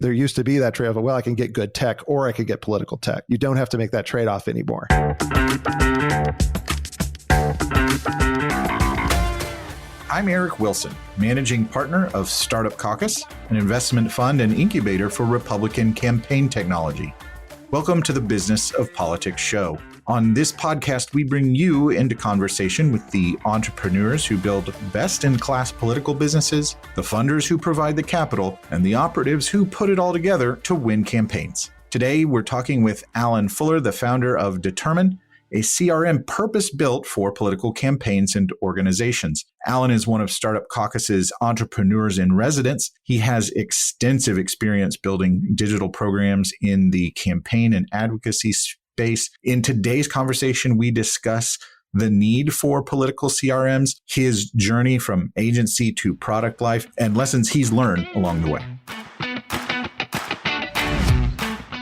There used to be that trade-off of, well, I can get good tech or I could get political tech. You don't have to make that trade-off anymore. I'm Eric Wilson, managing partner of Startup Caucus, an investment fund and incubator for Republican campaign technology. Welcome to the Business of Politics show. On this podcast, we bring you into conversation with the entrepreneurs who build best-in-class political businesses, the funders who provide the capital, and the operatives who put it all together to win campaigns. Today, we're talking with Alan Fuller, the founder of Determine, a CRM purpose-built for political campaigns and organizations. Alan is one of Startup Caucus's entrepreneurs in residence. He has extensive experience building digital programs in the campaign and advocacy space. In today's conversation, we discuss the need for political CRMs, his journey from agency to product life, and lessons he's learned along the way.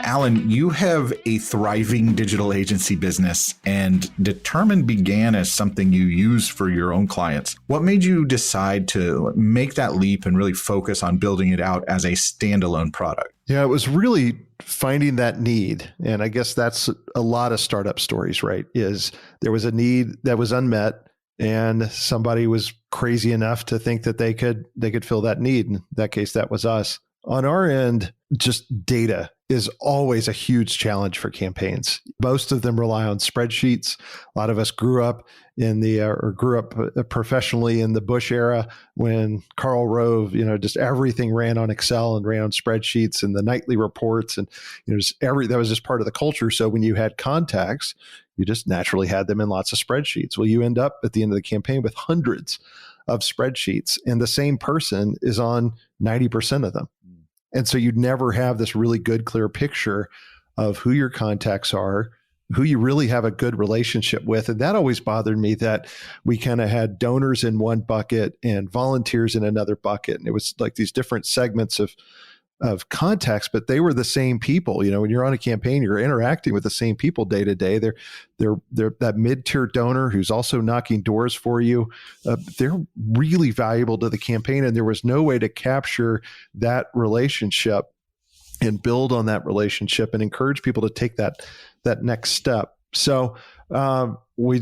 Alan, you have a thriving digital agency business, and Determine began as something you use for your own clients. What made you decide to make that leap and really focus on building it out as a standalone product? Yeah, it was really finding that need. And I guess that's a lot of startup stories, right? Is there was a need that was unmet and somebody was crazy enough to think that they could fill that need. In that case, that was us. On our end, just data is always a huge challenge for campaigns. Most of them rely on spreadsheets. A lot of us grew up professionally in the Bush era when Karl Rove, just everything ran on Excel and ran on spreadsheets and the nightly reports, and that was just part of the culture. So when you had contacts, you just naturally had them in lots of spreadsheets. Well, you end up at the end of the campaign with hundreds of spreadsheets, and the same person is on 90% of them. And so you'd never have this really good, clear picture of who your contacts are, who you really have a good relationship with. And that always bothered me, that we kind of had donors in one bucket and volunteers in another bucket. And it was like these different segments of contacts, but they were the same people. When you're on a campaign, you're interacting with the same people day to day. They're that mid-tier donor who's also knocking doors for you. They're really valuable to the campaign, and there was no way to capture that relationship and build on that relationship and encourage people to take that next step. So we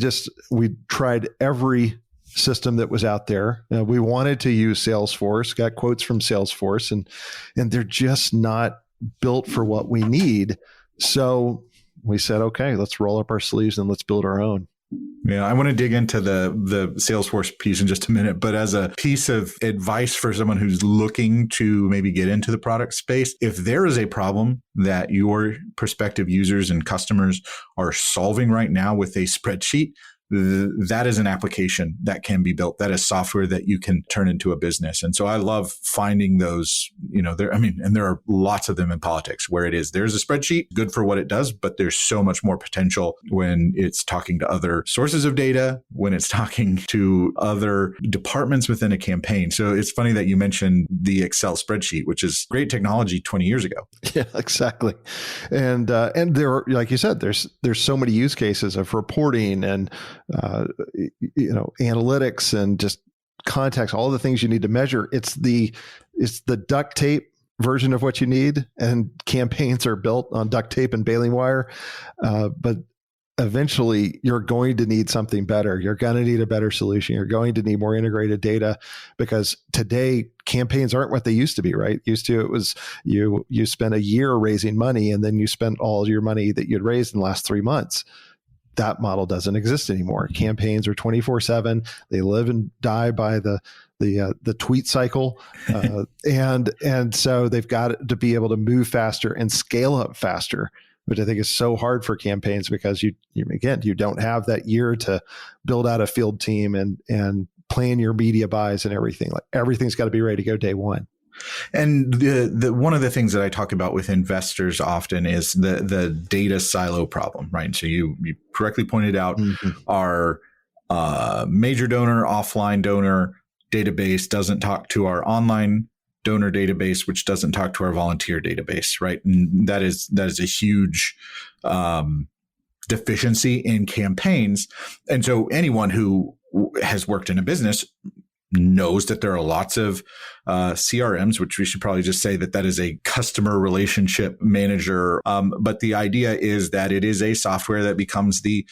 tried every system that was out there. We wanted to use Salesforce, got quotes from Salesforce, and they're just not built for what we need. So we said, okay, let's roll up our sleeves and let's build our own. Yeah, I want to dig into the Salesforce piece in just a minute, but as a piece of advice for someone who's looking to maybe get into the product space, if there is a problem that your prospective users and customers are solving right now with a spreadsheet, that is an application that can be built. That is software that you can turn into a business. And so I love finding those, and there are lots of them in politics where there's a spreadsheet, good for what it does, but there's so much more potential when it's talking to other sources of data, when it's talking to other departments within a campaign. So it's funny that you mentioned the Excel spreadsheet, which is great technology 20 years ago. Yeah, exactly. And there are, like you said, there's so many use cases of reporting and analytics and just contacts, all the things you need to measure. It's the duct tape version of what you need, and campaigns are built on duct tape and baling wire. But eventually you're going to need something better. You're going to need a better solution. You're going to need more integrated data, because today campaigns aren't what they used to be, right? Used to, it was you spent a year raising money and then you spent all your money that you'd raised in the last 3 months. That model doesn't exist anymore. Campaigns are 24/7. They live and die by the tweet cycle, and so they've got to be able to move faster and scale up faster, which I think is so hard for campaigns, because you don't have that year to build out a field team and plan your media buys and everything. Like, everything's got to be ready to go day one. And the one of the things that I talk about with investors often is the data silo problem, right? So you correctly pointed out our major donor, offline donor database doesn't talk to our online donor database, which doesn't talk to our volunteer database, right? And that is a huge deficiency in campaigns. And so anyone who has worked in a business knows that there are lots of CRMs, which we should probably just say that is a customer relationship manager. But the idea is that it is a software that becomes the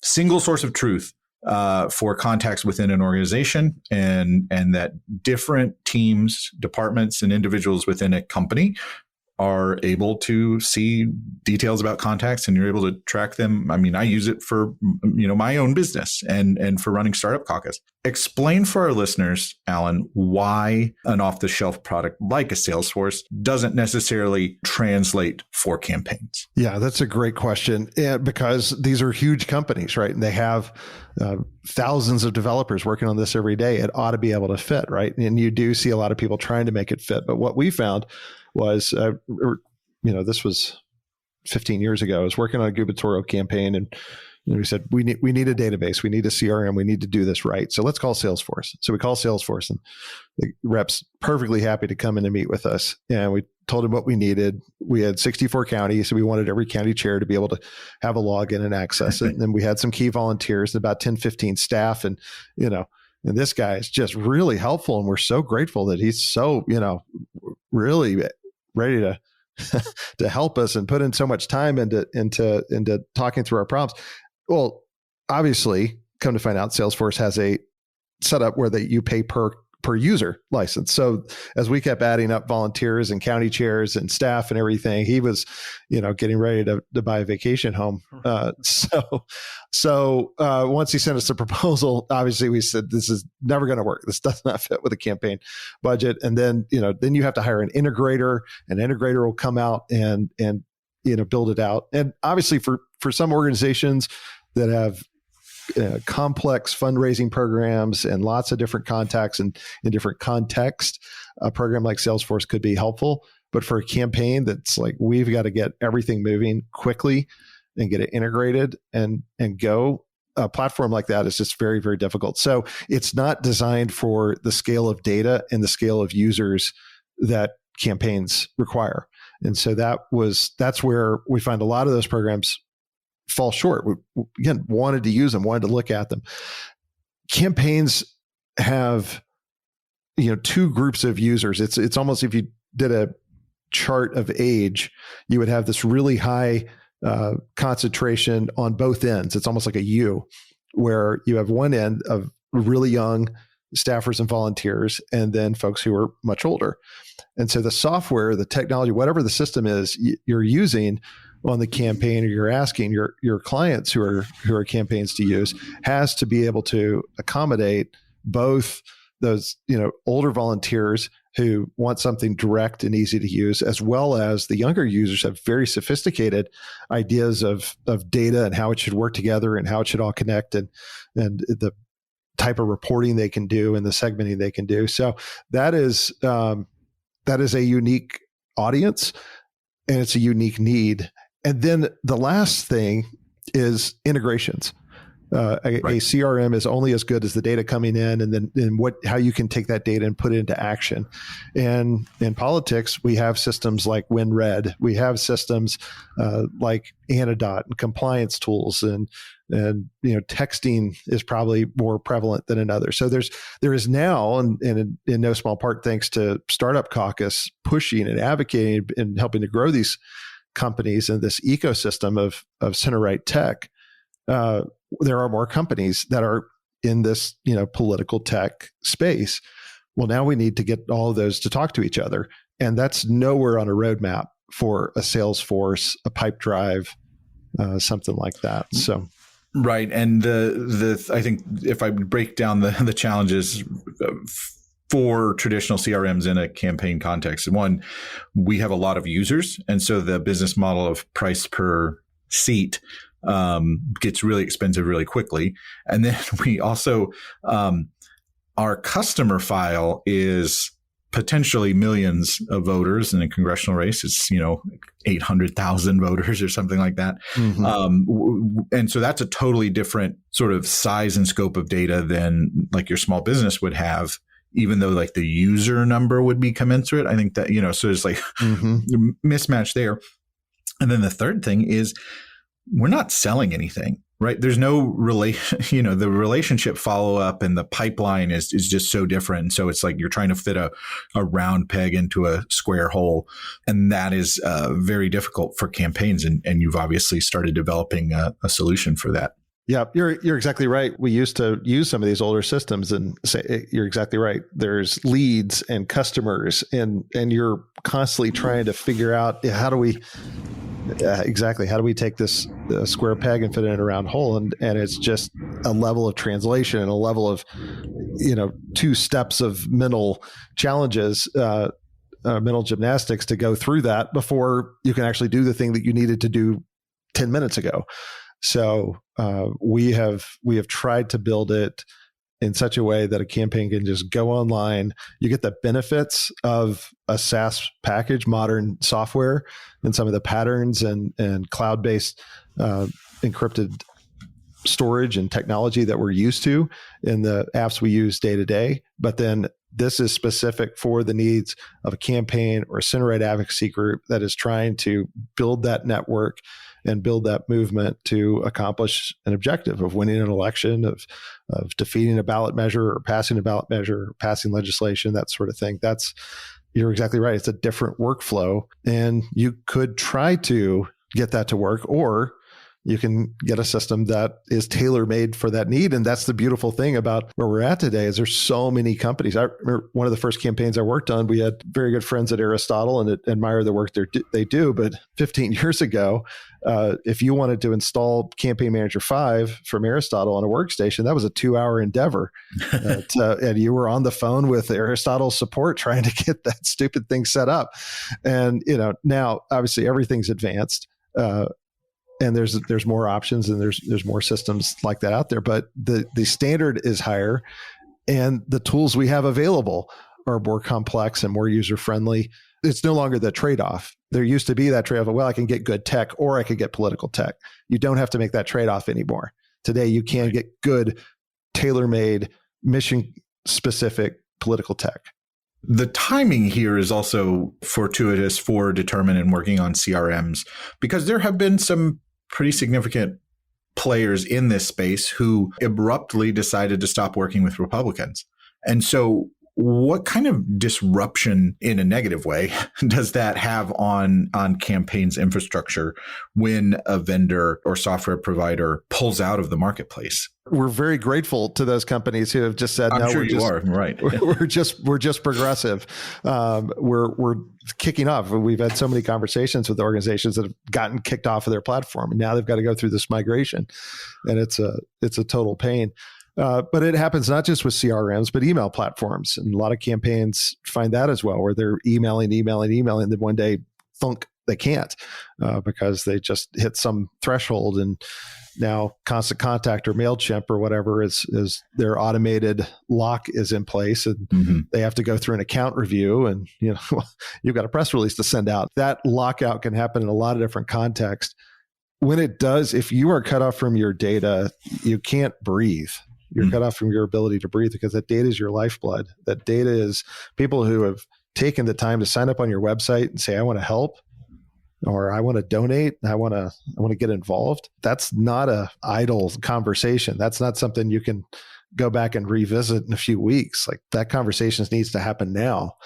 single source of truth for contacts within an organization, and that different teams, departments, and individuals within a company are able to see details about contacts, and you're able to track them. I mean, I use it for, my own business and for running Startup Caucus. Explain for our listeners, Alan, why an off-the-shelf product like a Salesforce doesn't necessarily translate for campaigns. Yeah, that's a great question. Because these are huge companies, right? And they have thousands of developers working on this every day. It ought to be able to fit, right? And you do see a lot of people trying to make it fit. But what we found was, this was 15 years ago. I was working on a gubernatorial campaign, and we said, we need a database, we need a CRM, we need to do this right. So let's call Salesforce. So we call Salesforce, and the rep's perfectly happy to come in and meet with us. And we told him what we needed. We had 64 counties, so we wanted every county chair to be able to have a login and access it. And then we had some key volunteers and about 10, 15 staff. And, and this guy is just really helpful. And we're so grateful that he's so, really ready to help us and put in so much time into talking through our problems. Well, obviously, come to find out, Salesforce has a setup where you pay per user license. So as we kept adding up volunteers and county chairs and staff and everything, he was, getting ready to buy a vacation home. So once he sent us the proposal, obviously we said, this is never going to work. This does not fit with a campaign budget. And then, then you have to hire an integrator. An integrator will come out and build it out. And obviously for some organizations that have complex fundraising programs and lots of different contacts and in different context, a program like Salesforce could be helpful. But for a campaign that's like, we've got to get everything moving quickly and get it integrated and go, a platform like that is just very, very difficult. So it's not designed for the scale of data and the scale of users that campaigns require. And so that's where we find a lot of those programs fall short. We, again, wanted to use them, wanted to look at them. Campaigns have, two groups of users. It's almost, if you did a chart of age, you would have this really high concentration on both ends. It's almost like a U, where you have one end of really young staffers and volunteers, and then folks who are much older. And so the software, the technology, whatever the system is you're using on the campaign, or you're asking your clients who are campaigns to use, has to be able to accommodate both those older volunteers who want something direct and easy to use, as well as the younger users have very sophisticated ideas of data and how it should work together and how it should all connect, and the type of reporting they can do and the segmenting they can do. So that is a unique audience, and it's a unique need. And then the last thing is integrations. Right. A CRM is only as good as the data coming in, and then how you can take that data and put it into action. And in politics, we have systems like WinRed. We have systems like Anodot and compliance tools, and texting is probably more prevalent than another. So there is now, and in no small part thanks to Startup Caucus pushing and advocating and helping to grow these companies and this ecosystem of center-right tech, there are more companies that are in this, political tech space. Well, now we need to get all of those to talk to each other. And that's nowhere on a roadmap for a Salesforce, a Pipedrive, something like that. So, right. And I think if I break down the challenges for traditional CRMs in a campaign context, one, we have a lot of users. And so the business model of price per seat gets really expensive really quickly. And then we also, our customer file is potentially millions of voters in a congressional race. It's, 800,000 voters or something like that. Mm-hmm. And so that's a totally different sort of size and scope of data than like your small business would have, even though like the user number would be commensurate. I think that, so there's like mismatch there. And then the third thing is, we're not selling anything, right? There's no the relationship follow up and the pipeline is just so different. So it's like you're trying to fit a round peg into a square hole. And that is very difficult for campaigns. And you've obviously started developing a solution for that. Yeah, you're exactly right. We used to use some of these older systems and say, you're exactly right. There's leads and customers and you're constantly trying to figure out how do we take this square peg and fit it in a round hole? And it's just a level of translation and a level of, 2 steps of mental challenges, mental gymnastics to go through that before you can actually do the thing that you needed to do 10 minutes ago. So we have tried to build it in such a way that a campaign can just go online. You get the benefits of a SaaS package, modern software, and some of the patterns and cloud-based encrypted storage and technology that we're used to in the apps we use day to day. But then this is specific for the needs of a campaign or a center-right advocacy group that is trying to build that network and build that movement to accomplish an objective of winning an election, of defeating a ballot measure or passing a ballot measure, or passing legislation, that sort of thing. You're exactly right. It's a different workflow, and you could try to get that to work, or you can get a system that is tailor-made for that need. And that's the beautiful thing about where we're at today is there's so many companies. I remember one of the first campaigns I worked on, we had very good friends at Aristotle and admire the work they do. But 15 years ago, if you wanted to install Campaign Manager 5 from Aristotle on a workstation, that was a 2-hour endeavor. And you were on the phone with Aristotle support trying to get that stupid thing set up. And, now obviously everything's advanced. And there's more options and there's more systems like that out there, but the standard is higher, and the tools we have available are more complex and more user friendly. It's no longer the trade-off. There used to be that trade-off of, well, I can get good tech or I could get political tech. You don't have to make that trade-off anymore. Today, you can get good, tailor-made, mission-specific political tech. The timing here is also fortuitous for Determine and working on CRMs, because there have been some pretty significant players in this space who abruptly decided to stop working with Republicans. And so what kind of disruption in a negative way does that have on campaigns infrastructure when a vendor or software provider pulls out of the marketplace? We're very grateful to those companies who have just said, I'm sure you are, right. We're just progressive. We're kicking off. We've had so many conversations with organizations that have gotten kicked off of their platform, and now they've got to go through this migration, and it's a total pain. But it happens not just with CRMs, but email platforms. And a lot of campaigns find that as well, where they're emailing, and then one day, thunk, they can't because they just hit some threshold. And now Constant Contact or MailChimp or whatever is their automated lock is in place, and they have to go through an account review, and you've got a press release to send out. That lockout can happen in a lot of different contexts. When it does, if you are cut off from your data, you can't breathe. You're cut off from your ability to breathe, because that data is your lifeblood. That data is people who have taken the time to sign up on your website and say, I want to help, or I want to donate, I want to get involved. That's not a idle conversation. That's not something you can go back and revisit in a few weeks. Like, that conversation needs to happen now.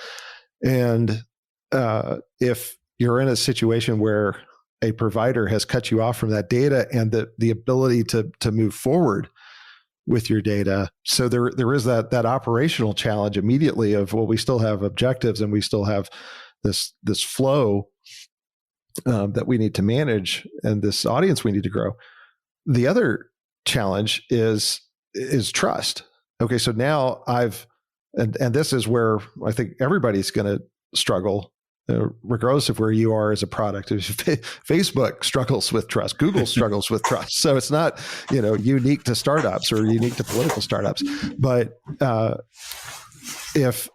And if you're in a situation where a provider has cut you off from that data and the ability to move forward with your data. So there is that operational challenge immediately of, well, we still have objectives and we still have this flow that we need to manage and this audience we need to grow. The other challenge is trust. Okay, so now and this is where I think everybody's going to struggle, regardless of where you are as a product. Facebook struggles with trust. Google struggles with trust. So it's not, unique to startups or unique to political startups. But if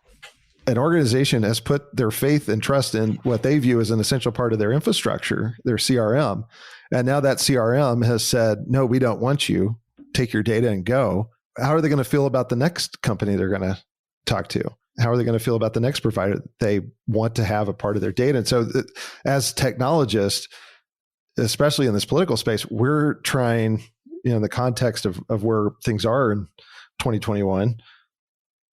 an organization has put their faith and trust in what they view as an essential part of their infrastructure, their CRM, and now that CRM has said, no, we don't want you, take your data and go, how are they going to feel about the next company they're going to talk to? How are they going to feel about the next provider they want to have a part of their data? And so as technologists, especially in this political space, we're trying, in the context of where things are in 2021,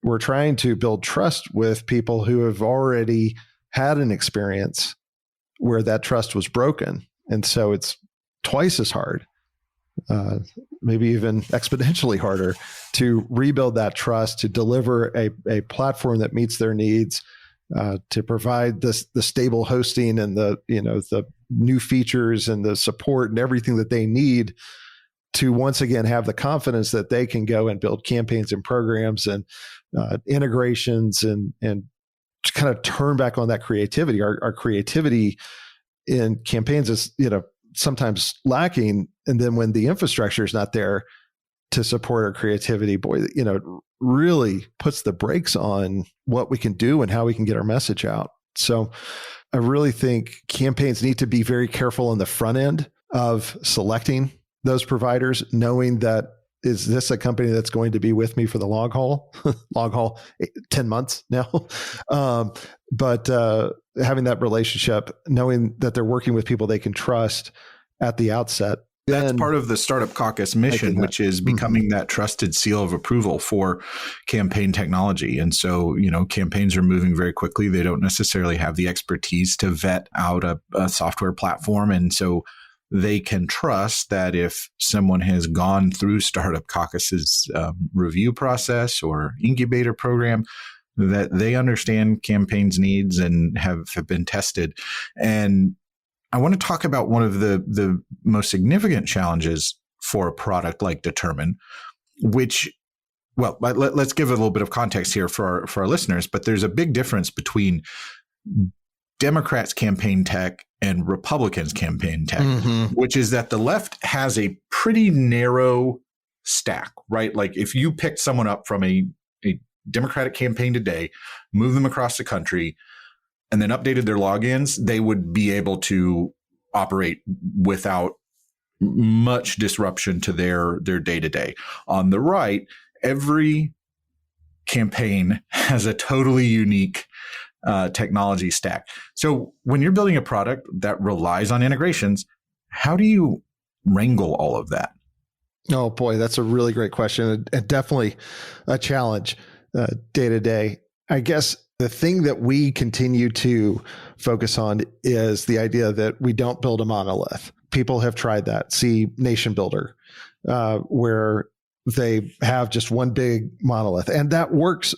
we're trying to build trust with people who have already had an experience where that trust was broken. And so it's twice as hard, maybe even exponentially harder, to rebuild that trust, to deliver a platform that meets their needs, to provide the stable hosting and the new features and the support and everything that they need to once again have the confidence that they can go and build campaigns and programs and integrations and kind of turn back on that creativity. Our creativity in campaigns is, sometimes lacking. And then when the infrastructure is not there to support our creativity, boy, it really puts the brakes on what we can do and how we can get our message out. So I really think campaigns need to be very careful on the front end of selecting those providers, knowing that, is this a company that's going to be with me for the long haul? 10 months now. But having that relationship, knowing that they're working with people they can trust at the outset. That's part of the Startup Caucus mission, which is becoming that trusted seal of approval for campaign technology. And so, campaigns are moving very quickly. They don't necessarily have the expertise to vet out a software platform. And so they can trust that if someone has gone through Startup Caucus's review process or incubator program, that they understand campaigns' needs and have been tested. And I want to talk about one of the most significant challenges for a product like Determine, which, well, let's give a little bit of context here for our listeners, but there's a big difference between Democrats' campaign tech and Republicans' campaign tech, which is that the left has a pretty narrow stack, right? Like if you picked someone up from a Democratic campaign today, move them across the country, and then updated their logins, they would be able to operate without much disruption to their day-to-day. On the right, every campaign has a totally unique technology stack. So when you're building a product that relies on integrations, how do you wrangle all of that? Oh boy, that's a really great question, and definitely a challenge day to day. I guess the thing that we continue to focus on is the idea that we don't build a monolith. People have tried that. See Nation Builder, where they have just one big monolith, and that works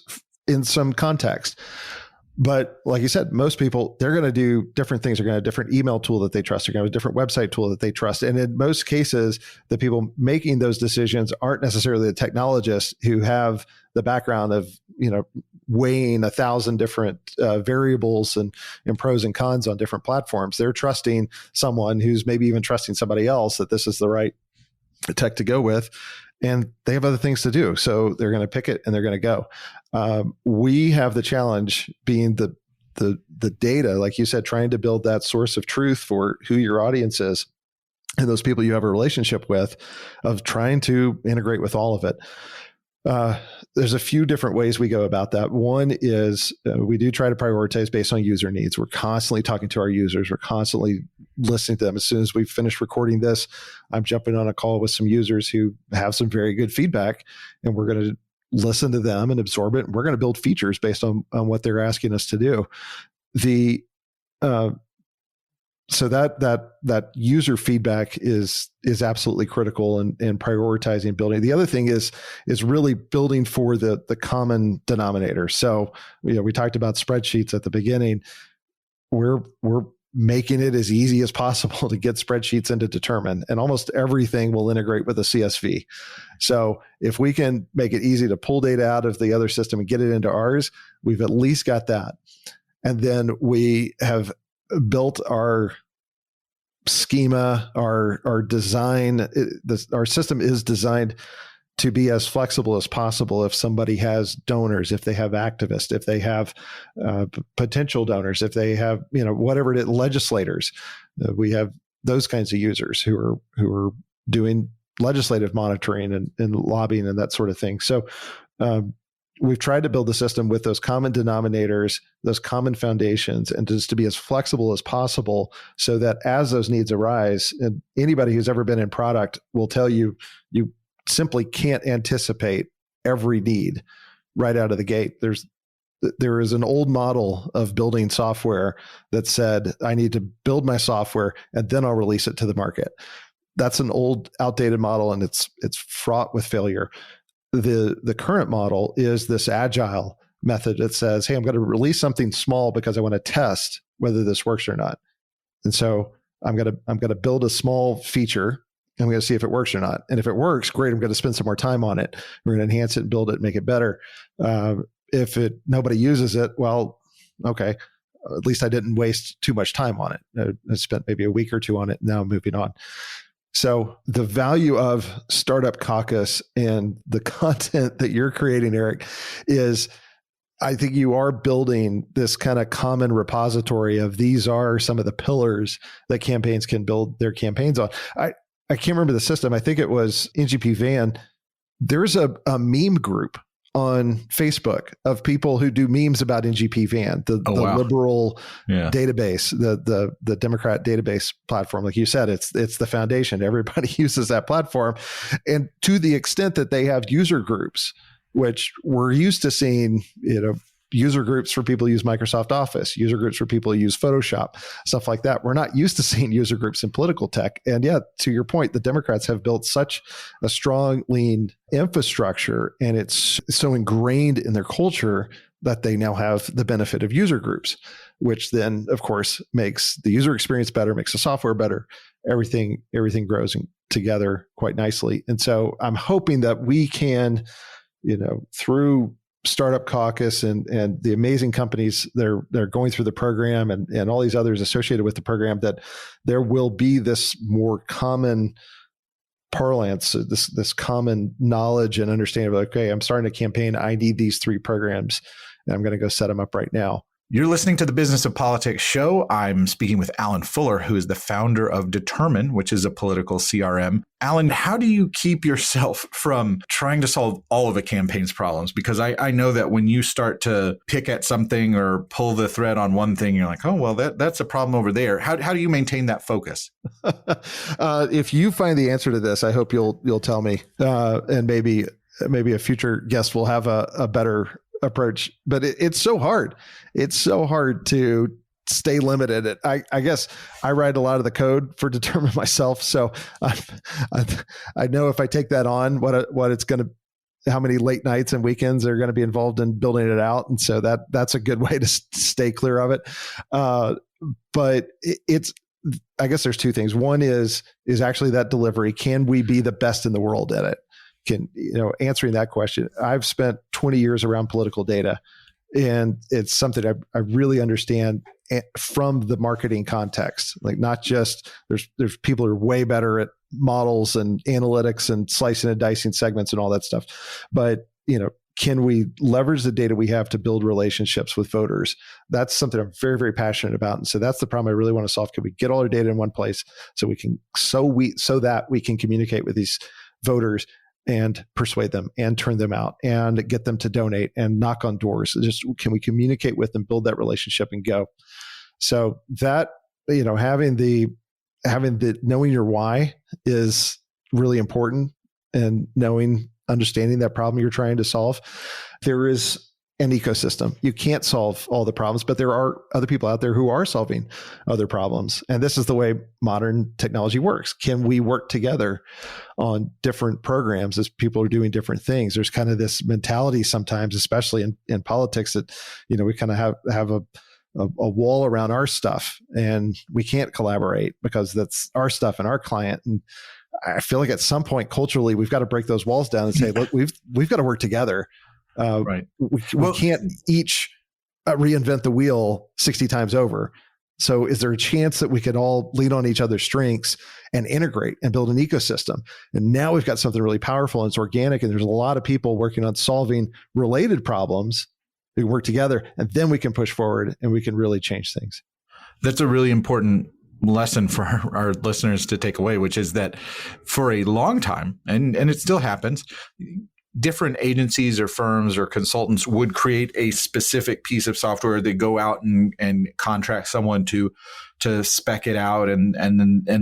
in some context. But like you said, most people, they're going to do different things. They're going to have a different email tool that they trust. They're going to have a different website tool that they trust. And in most cases, the people making those decisions aren't necessarily the technologists who have the background of, weighing 1,000 different variables and pros and cons on different platforms. They're trusting someone who's maybe even trusting somebody else that this is the right tech to go with. And they have other things to do. So they're going to pick it and they're going to go. We have the challenge being the data, like you said, trying to build that source of truth for who your audience is and those people you have a relationship with, of trying to integrate with all of it. There's a few different ways we go about that. One is we do try to prioritize based on user needs. We're constantly talking to our users. We're constantly listening to them. As soon as we finish recording this, I'm jumping on a call with some users who have some very good feedback, and we're going to listen to them and absorb it. And we're going to build features based on what they're asking us to do. So that user feedback is absolutely critical in prioritizing building. The other thing is really building for the common denominator. So we talked about spreadsheets at the beginning. We're making it as easy as possible to get spreadsheets into Determine, and almost everything will integrate with a CSV. So if we can make it easy to pull data out of the other system and get it into ours, we've at least got that. And then we have built our schema, our design. Our system is designed to be as flexible as possible. If somebody has donors, if they have activists, if they have potential donors, if they have whatever it is, legislators, we have those kinds of users who are doing legislative monitoring and lobbying and that sort of thing. So we've tried to build the system with those common denominators, those common foundations, and just to be as flexible as possible so that as those needs arise, and anybody who's ever been in product will tell you, you simply can't anticipate every need right out of the gate. There is an old model of building software that said, I need to build my software and then I'll release it to the market. That's an old, outdated model, and it's fraught with failure. The current model is this agile method that says, hey, I'm going to release something small because I want to test whether this works or not. And so I'm going to build a small feature. I'm going to see if it works or not. And if it works, great, I'm going to spend some more time on it. We're going to enhance it, build it, make it better. If nobody uses it, well, okay, at least I didn't waste too much time on it. I spent maybe a week or two on it. Now I'm moving on. So the value of Startup Caucus and the content that you're creating, Eric, is I think you are building this kind of common repository of these are some of the pillars that campaigns can build their campaigns on. I can't remember the system. I think it was NGP Van. There's a meme group on Facebook of people who do memes about NGP Van, the liberal database, the Democrat database platform. Like you said, it's the foundation. Everybody uses that platform. And to the extent that they have user groups, which we're used to seeing, user groups for people who use Microsoft Office, user groups for people who use Photoshop, stuff like that. We're not used to seeing user groups in political tech. And yeah, to your point, the Democrats have built such a strong, lean infrastructure, and it's so ingrained in their culture that they now have the benefit of user groups, which then, of course, makes the user experience better, makes the software better. Everything grows together quite nicely. And so I'm hoping that we can, through Startup Caucus and the amazing companies they're going through the program and all these others associated with the program, that there will be this more common parlance, this common knowledge and understanding of, okay, I'm starting a campaign. I need these 3 programs and I'm going to go set them up right now. You're listening to the Business of Politics show. I'm speaking with Alan Fuller, who is the founder of Determine, which is a political CRM. Alan, how do you keep yourself from trying to solve all of a campaign's problems? Because I know that when you start to pick at something or pull the thread on one thing, you're like, oh, well, that's a problem over there. How do you maintain that focus? If you find the answer to this, I hope you'll tell me, and maybe a future guest will have a better approach, but it's so hard. It's so hard to stay limited. I guess I write a lot of the code for Determine myself. So I know if I take that on, what it's going to, how many late nights and weekends are going to be involved in building it out. And so that's a good way to stay clear of it. But it's, I guess there's 2 things. One is actually that delivery. Can we be the best in the world at it? Answering that question. I've spent 20 years around political data, and it's something I really understand from the marketing context. Like, not just there's people who are way better at models and analytics and slicing and dicing segments and all that stuff. But, can we leverage the data we have to build relationships with voters? That's something I'm very, very passionate about. And so that's the problem I really want to solve. Can we get all our data in one place so that we can communicate with these voters and persuade them and turn them out and get them to donate and knock on doors? Just, can we communicate with them, build that relationship and go? So that, having the knowing your why is really important, and understanding that problem you're trying to solve. There is an ecosystem. You can't solve all the problems, but there are other people out there who are solving other problems. And this is the way modern technology works. Can we work together on different programs as people are doing different things? There's kind of this mentality sometimes, especially in politics, that, we kind of have a wall around our stuff and we can't collaborate because that's our stuff and our client. And I feel like at some point culturally, we've got to break those walls down and say, look, we've got to work together. Right. We can't each reinvent the wheel 60 times over. So is there a chance that we could all lean on each other's strengths and integrate and build an ecosystem? And now we've got something really powerful and it's organic, and there's a lot of people working on solving related problems. We can work together, and then we can push forward and we can really change things. That's a really important lesson for our listeners to take away, which is that for a long time, and it still happens, different agencies or firms or consultants would create a specific piece of software. They go out and contract someone to spec it out, and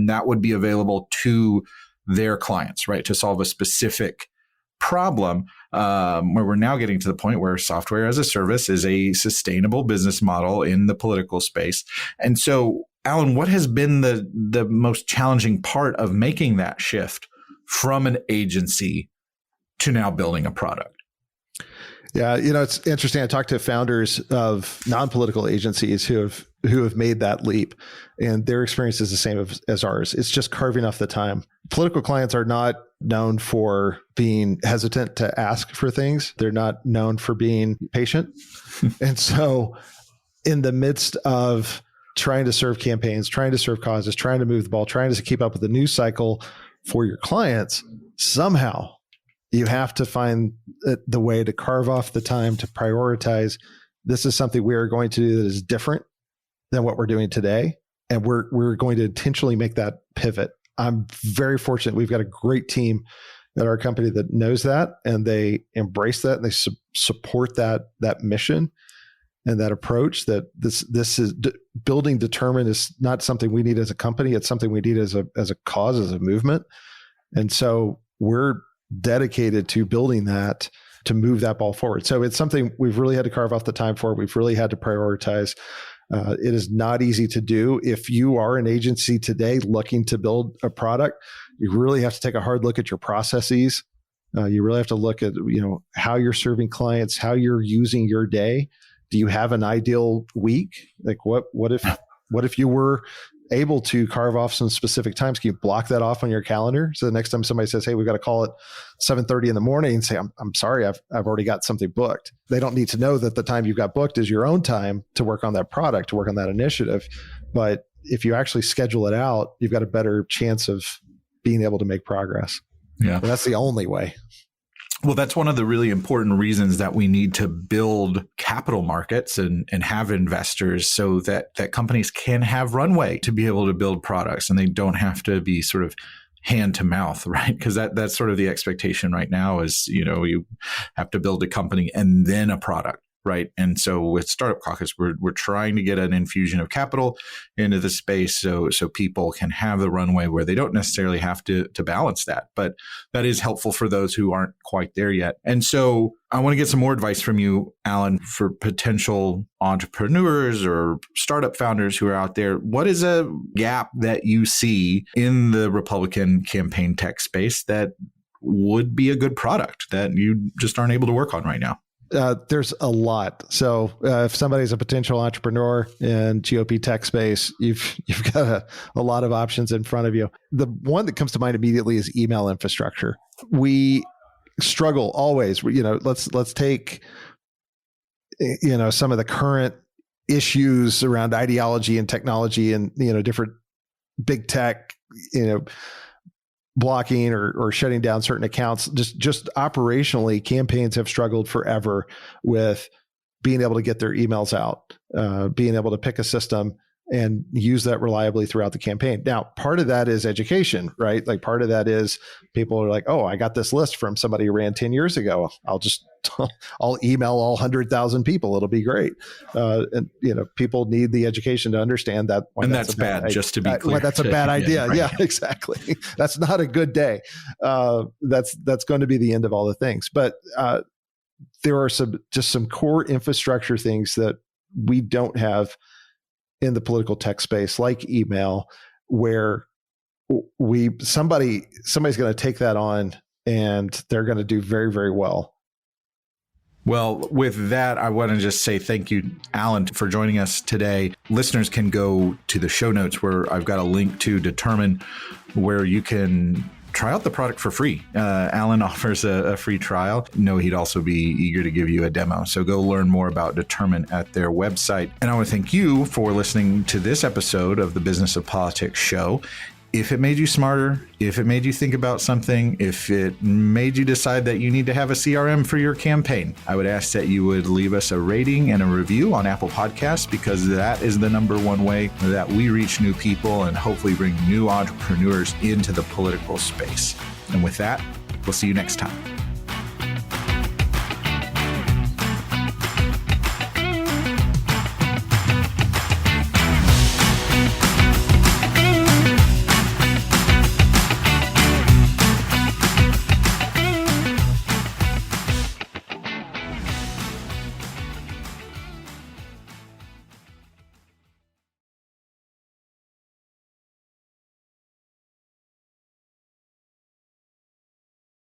that would be available to their clients, right, to solve a specific problem, where we're now getting to the point where software as a service is a sustainable business model in the political space. And so, Alan, what has been the most challenging part of making that shift from an agency to now building a product? Yeah, it's interesting. I talked to founders of non-political agencies who have made that leap, and their experience is the same as ours. It's just carving off the time. Political clients are not known for being hesitant to ask for things. They're not known for being patient. And so in the midst of trying to serve campaigns, trying to serve causes, trying to move the ball, trying to keep up with the news cycle for your clients, somehow you have to find the way to carve off the time to prioritize. This is something we are going to do that is different than what we're doing today. And we're going to intentionally make that pivot. I'm very fortunate. We've got a great team at our company that knows that, and they embrace that, and they support that mission and that approach. That this is building Determine is not something we need as a company. It's something we need as a cause, as a movement. And so we're dedicated to building that to move that ball forward. So it's something we've really had to carve off the time for. We've really had to prioritize. It is not easy to do. If you are an agency today looking to build a product, you really have to take a hard look at your processes. You really have to look at how you're serving clients, how you're using your day. Do you have an ideal week? Like what if you were able to carve off some specific times? Can you block that off on your calendar? So the next time somebody says, hey, we've got to call at 7:30 in the morning, and say, I'm sorry, I've already got something booked. They don't need to know that the time you've got booked is your own time to work on that product, to work on that initiative. But if you actually schedule it out, you've got a better chance of being able to make progress. Yeah. And that's the only way. Well, that's one of the really important reasons that we need to build capital markets and have investors, so that companies can have runway to be able to build products, and they don't have to be sort of hand to mouth, right? Because that's sort of the expectation right now is, you have to build a company and then a product. Right. And so with Startup Caucus, we're trying to get an infusion of capital into the space so people can have the runway where they don't necessarily have to balance that. But that is helpful for those who aren't quite there yet. And so I want to get some more advice from you, Alan, for potential entrepreneurs or startup founders who are out there. What is a gap that you see in the Republican campaign tech space that would be a good product that you just aren't able to work on right now? There's a lot. So if somebody's a potential entrepreneur in GOP tech space, you've got a lot of options in front of you. The one that comes to mind immediately is email infrastructure. We struggle always. Let's take some of the current issues around ideology and technology and different big tech blocking or shutting down certain accounts. Just operationally, campaigns have struggled forever with being able to get their emails out, being able to pick a system and use that reliably throughout the campaign. Now, part of that is education, right? Like part of that is people are like, oh, I got this list from somebody who ran 10 years ago. I'll email all 100,000 people. It'll be great. And people need the education to understand that. And that's bad, just to be clear. That's a bad idea. Right. Yeah, exactly. That's not a good day. That's going to be the end of all the things. But there are some core infrastructure things that we don't have in the political tech space, like email, where somebody's going to take that on and they're going to do very, very well. Well, with that, I want to just say thank you, Alan, for joining us today. Listeners can go to the show notes where I've got a link to Determine, where you can try out the product for free. Alan offers a free trial. No, he'd also be eager to give you a demo. So go learn more about Determine at their website. And I want to thank you for listening to this episode of the Business of Politics show. If it made you smarter, if it made you think about something, if it made you decide that you need to have a CRM for your campaign, I would ask that you would leave us a rating and a review on Apple Podcasts, because that is the number one way that we reach new people and hopefully bring new entrepreneurs into the political space. And with that, we'll see you next time.